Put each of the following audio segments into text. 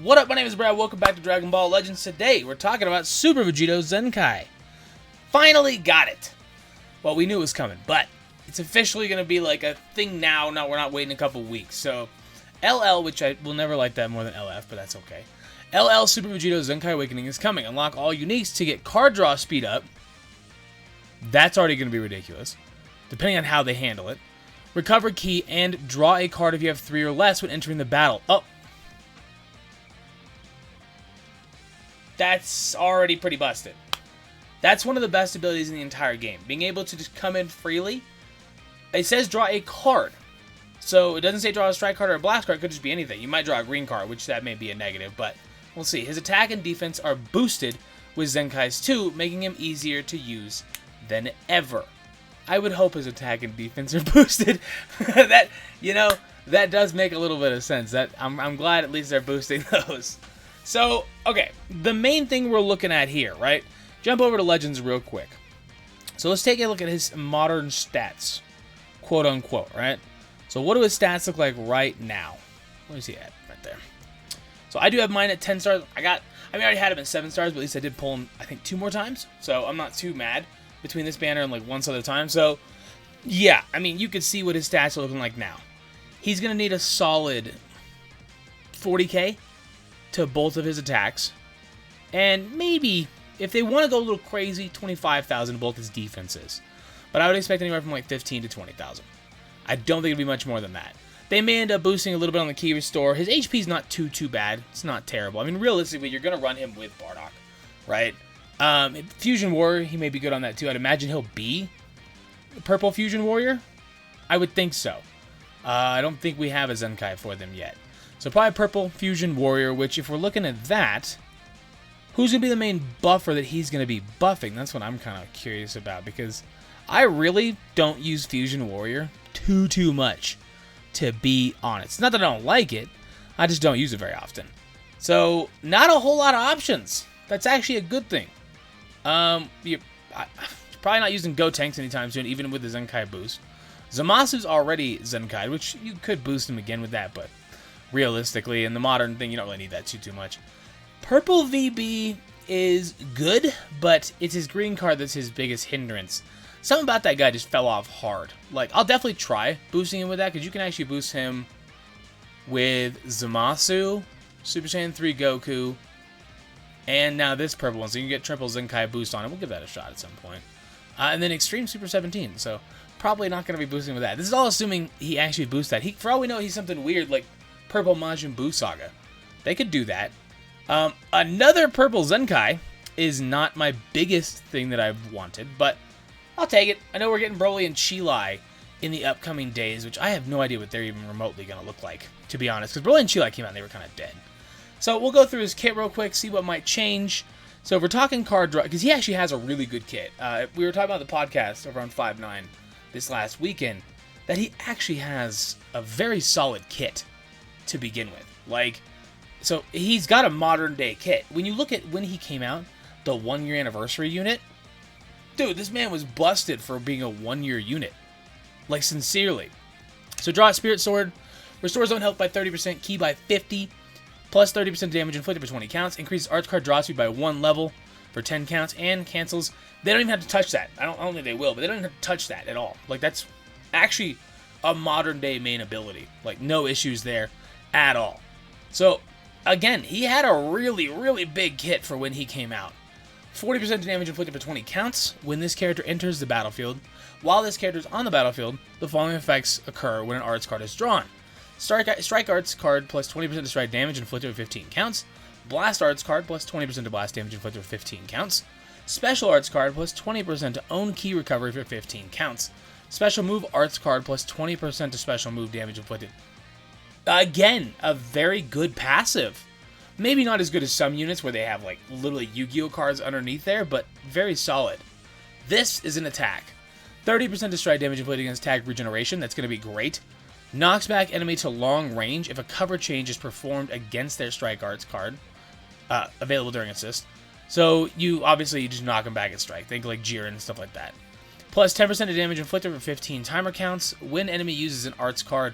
What up, my name is Brad, welcome back to Dragon Ball Legends. Today, we're talking about Super Vegito Zenkai. Finally got it! Well, we knew it was coming, but it's officially going to be like a thing now. No, we're not waiting a couple weeks. So, LL, which I will never like that more than LF, but that's okay. LL Super Vegito Zenkai Awakening is coming. Unlock all uniques to get card draw speed up. That's already going to be ridiculous, depending on how they handle it. Recover key and draw a card if you have 3 or less when entering the battle. Oh. That's already pretty busted. That's one of the best abilities in the entire game. Being able to just come in freely. It says draw a card. So it doesn't say draw a strike card or a blast card. It could just be anything. You might draw a green card, which that may be a negative, but we'll see. His attack and defense are boosted with Zenkai's 2, making him easier to use than ever. I would hope his attack and defense are boosted. That does make a little bit of sense. I'm glad at least they're boosting those. So, okay, the main thing we're looking at here, right? Jump over to Legends real quick. So let's take a look at his modern stats, quote unquote, right? So what do his stats look like right now? Where's he at? Right there. So I do have mine at 10 stars. I already had him at 7 stars, but at least I did pull him, I think, 2 more times. So I'm not too mad between this banner and like once other time. So yeah, I mean, you could see what his stats are looking like now. He's going to need a solid 40k to both of his attacks, and maybe, if they want to go a little crazy, 25,000 to both his defenses. But I would expect anywhere from like 15 to 20,000. I don't think it'd be much more than that. They may end up boosting a little bit on the key restore. His HP's not too bad. It's not terrible. I mean, realistically, you're going to run him with Bardock, right? Fusion Warrior, he may be good on that too. I'd imagine he'll be Purple Fusion Warrior. I would think so. I don't think we have a Zenkai for them yet. So probably Purple Fusion Warrior, which if we're looking at that, who's going to be the main buffer that he's going to be buffing? That's what I'm kind of curious about, because I really don't use Fusion Warrior too much, to be honest. Not that I don't like it, I just don't use it very often. So, not a whole lot of options. That's actually a good thing. You're probably not using Gotenks anytime soon, even with the Zenkai boost. Zamasu's already Zenkai, which you could boost him again with that, but realistically, in the modern thing, you don't really need that too much. Purple VB is good, but it's his green card that's his biggest hindrance. Something about that guy just fell off hard. Like, I'll definitely try boosting him with that, because you can actually boost him with Zamasu, Super Saiyan 3 Goku, and now this purple one, so you can get triple Zenkai boost on it. We'll give that a shot at some point. And then Extreme Super 17, so probably not going to be boosting with that. This is all assuming he actually boosts that. For all we know, he's something weird like Purple Majin Buu Saga. They could do that. Another Purple Zenkai is not my biggest thing that I've wanted, but I'll take it. I know we're getting Broly and Chilai in the upcoming days, which I have no idea what they're even remotely going to look like, to be honest, because Broly and Chilai came out and they were kind of dead. So we'll go through his kit real quick, see what might change. So if we're talking card draw, because he actually has a really good kit. We were talking about the podcast over on 5.9 this last weekend, that he actually has a very solid kit to begin with. Like, so he's got a modern day kit. When you look at when he came out, the 1-year anniversary unit, dude, this man was busted for being a 1-year unit. Like, sincerely. So draw a Spirit Sword, restores own health by 30%, ki by 50, plus 30% damage inflicted for 20 counts, increases arts card draw speed by 1 level for 10 counts, and cancels. They don't even have to touch that. I don't think they will, but they don't even have to touch that at all. Like, that's actually a modern day main ability. Like, no issues there at all. So, again, he had a really big kit for when he came out. 40% damage inflicted for 20 counts when this character enters the battlefield. While this character is on the battlefield, the following effects occur when an arts card is drawn. Strike arts card plus 20% to strike damage inflicted for 15 counts. Blast arts card plus 20% to blast damage inflicted for 15 counts. Special arts card plus 20% to own key recovery for 15 counts. Special move arts card plus 20% to special move damage inflicted. Again, a very good passive. Maybe not as good as some units where they have like literally Yu-Gi-Oh cards underneath there, but very solid. This is an attack. 30% to strike damage inflicted against attack regeneration. That's going to be great. Knocks back enemy to long range if a cover change is performed against their strike arts card. Available during assist. So you just knock them back at strike. Think like Jiren and stuff like that. Plus 10% of damage inflicted for 15 timer counts when enemy uses an arts card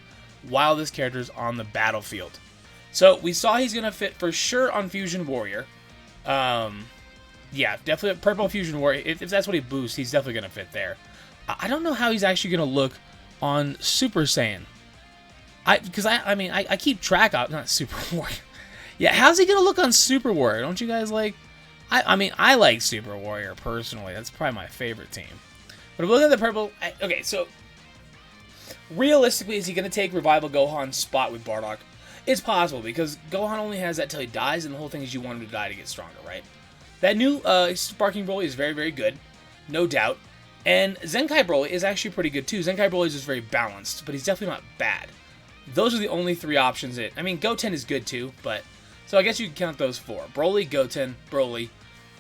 while this character is on the battlefield. So we saw he's going to fit for sure on Fusion Warrior. Yeah, definitely Purple Fusion Warrior. If that's what he boosts, he's definitely going to fit there. I don't know how he's actually going to look on Super Saiyan. Because I keep track of, not Super Warrior. Yeah, how's he going to look on Super Warrior? Don't you guys like... I like Super Warrior personally. That's probably my favorite team. But if we look at the purple... Okay, so... Realistically, is he going to take Revival Gohan's spot with Bardock? It's possible, because Gohan only has that till he dies, and the whole thing is you want him to die to get stronger, right? That new Sparking Broly is very, very good. No doubt. And Zenkai Broly is actually pretty good, too. Zenkai Broly is just very balanced, but he's definitely not bad. Those are the only 3 options. Goten is good, too, but... So I guess you can count those 4. Broly, Goten, Broly,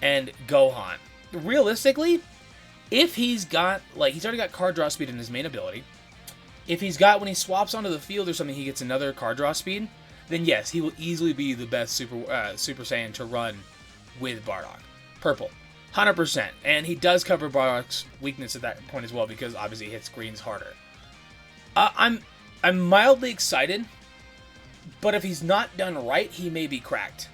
and Gohan. Realistically, if he's got, he's already got card draw speed in his main ability. If he's got, when he swaps onto the field or something, he gets another card draw speed, then yes, he will easily be the best Super Saiyan to run with Bardock. Purple. 100%. And he does cover Bardock's weakness at that point as well, because obviously he hits greens harder. I'm mildly excited, but if he's not done right, he may be cracked.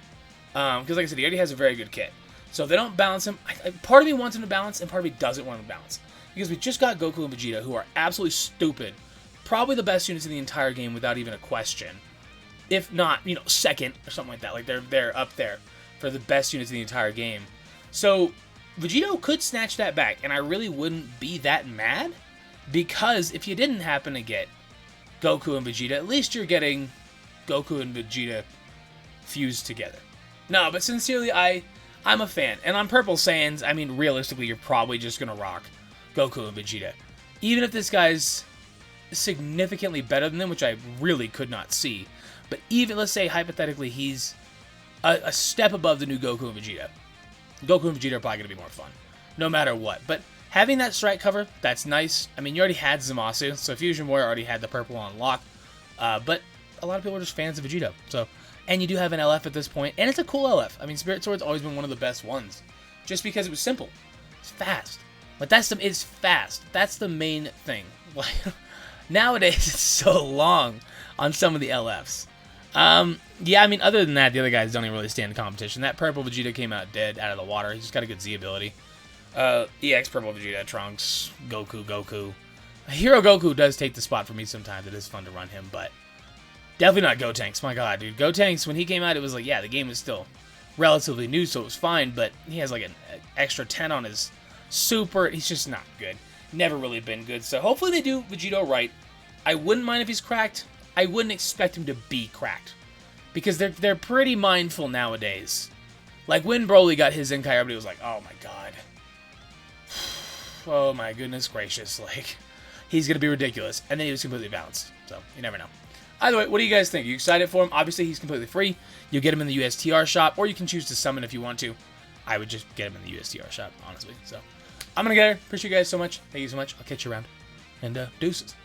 Because like I said, he already has a very good kit. So if they don't balance him, part of me wants him to balance, and part of me doesn't want him to balance. Because we just got Goku and Vegeta, who are absolutely stupid. Probably the best units in the entire game without even a question. If not, second or something like that. Like, they're up there for the best units in the entire game. So, Vegito could snatch that back, and I really wouldn't be that mad. Because if you didn't happen to get Goku and Vegeta, at least you're getting Goku and Vegeta fused together. No, but sincerely, I'm a fan. And on Purple Saiyans, realistically, you're probably just going to rock Goku and Vegeta. Even if this guy's significantly better than them, which I really could not see. But even, let's say, hypothetically, he's a step above the new Goku and Vegeta. Goku and Vegeta are probably going to be more fun, no matter what. But having that strike cover, that's nice. You already had Zamasu, so Fusion Warrior already had the purple on lock. But a lot of people are just fans of Vegito. And you do have an LF at this point, and it's a cool LF. Spirit Sword's always been one of the best ones, just because it was simple. It's fast. But it's fast. That's the main thing. Nowadays, it's so long on some of the LFs. Yeah, other than that, the other guys don't even really stand competition. That purple Vegeta came out dead out of the water. He's just got a good Z ability. EX purple Vegeta, Trunks, Goku. Hero Goku does take the spot for me sometimes. It is fun to run him, but definitely not Gotenks. My god, dude. Gotenks, when he came out, it was the game was still relatively new, so it was fine, but he has an extra 10 on his super. He's just not good. Never really been good. So hopefully they do Vegito right. I wouldn't mind if he's cracked. I wouldn't expect him to be cracked, because they're pretty mindful nowadays. Like when Broly got his Zenkai, everybody was like, "Oh my god, oh my goodness gracious!" He's gonna be ridiculous, and then he was completely balanced. So you never know. Either way, what do you guys think? Are you excited for him? Obviously, he's completely free. You get him in the USTR shop, or you can choose to summon if you want to. I would just get him in the USTR shop, honestly. So I'm gonna get her. Appreciate you guys so much. Thank you so much. I'll catch you around. And deuces.